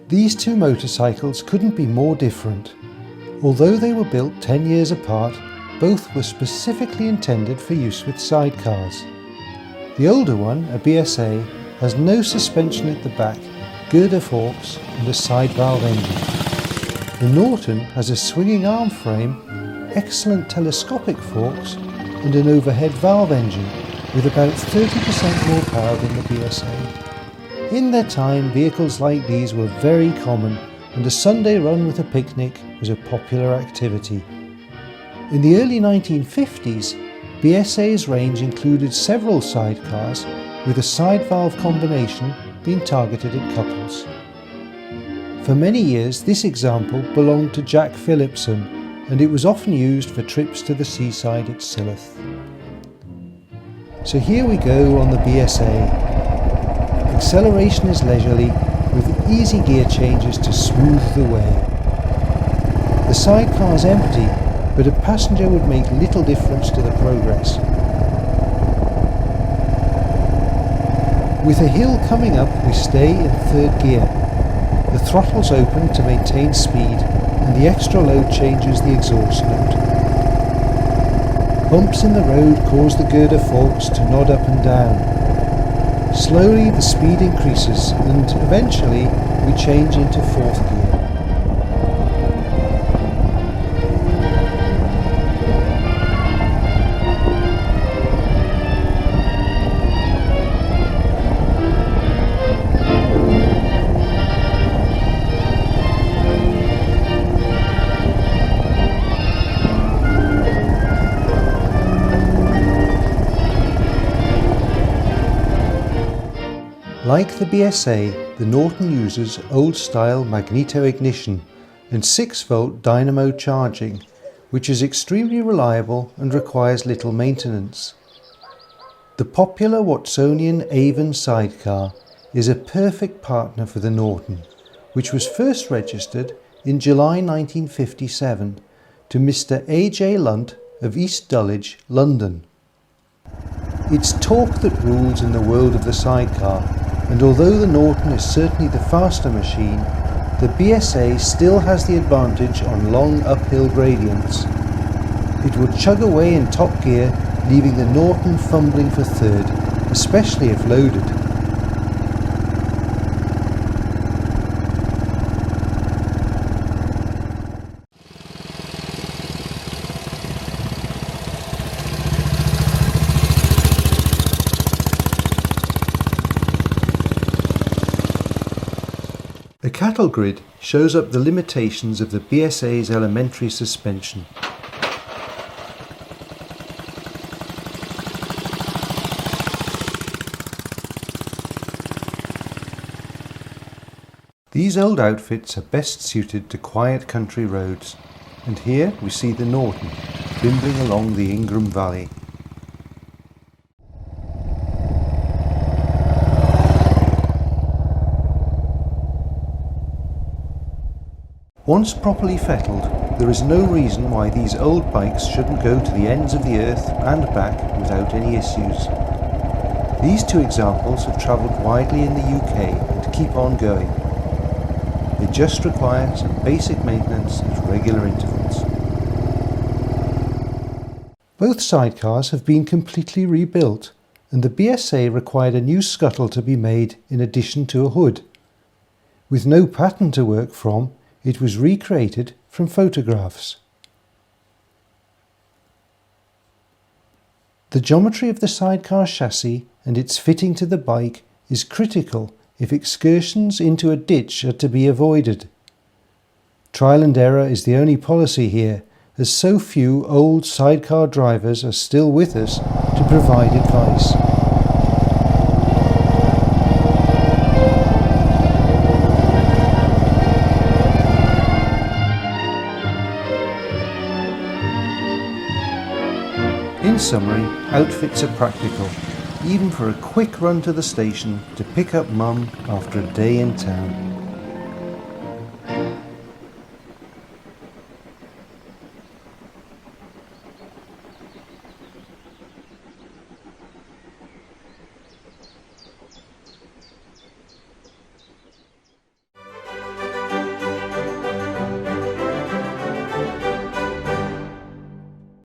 These two motorcycles couldn't be more different. Although they were built 10 years apart, both were specifically intended for use with sidecars. The older one, a BSA, has no suspension at the back, girder forks and a side valve engine. The Norton has a swinging arm frame, excellent telescopic forks and an overhead valve engine with about 30% more power than the BSA. In their time, vehicles like these were very common and a Sunday run with a picnic was a popular activity. In the early 1950s, BSA's range included several sidecars with a side valve combination being targeted at couples. For many years this example belonged to Jack Phillipson and it was often used for trips to the seaside at Silloth. So here we go on the BSA. Acceleration is leisurely with easy gear changes to smooth the way. The sidecar is empty, but a passenger would make little difference to the progress. With a hill coming up, we stay in third gear. The throttle's open to maintain speed and the extra load changes the exhaust note. Bumps in the road cause the girder forks to nod up and down. Slowly the speed increases and eventually we change into fourth gear. Like the BSA, the Norton uses old-style magneto-ignition and 6-volt dynamo charging, which is extremely reliable and requires little maintenance. The popular Watsonian Avon sidecar is a perfect partner for the Norton, which was first registered in July 1957 to Mr. A.J. Lunt of East Dulwich, London. It's torque that rules in the world of the sidecar, and although the Norton is certainly the faster machine, the BSA still has the advantage on long uphill gradients. It would chug away in top gear, leaving the Norton fumbling for third, especially if loaded. A cattle grid shows up the limitations of the BSA's elementary suspension. These old outfits are best suited to quiet country roads, and here we see the Norton bimbling along the Ingram Valley. Once properly fettled, there is no reason why these old bikes shouldn't go to the ends of the earth and back without any issues. These two examples have travelled widely in the UK and keep on going. They just require some basic maintenance at regular intervals. Both sidecars have been completely rebuilt, and the BSA required a new scuttle to be made in addition to a hood. With no pattern to work from, it was recreated from photographs. The geometry of the sidecar chassis and its fitting to the bike is critical if excursions into a ditch are to be avoided. Trial and error is the only policy here, as so few old sidecar drivers are still with us to provide advice. In summary, outfits are practical, even for a quick run to the station to pick up mum after a day in town.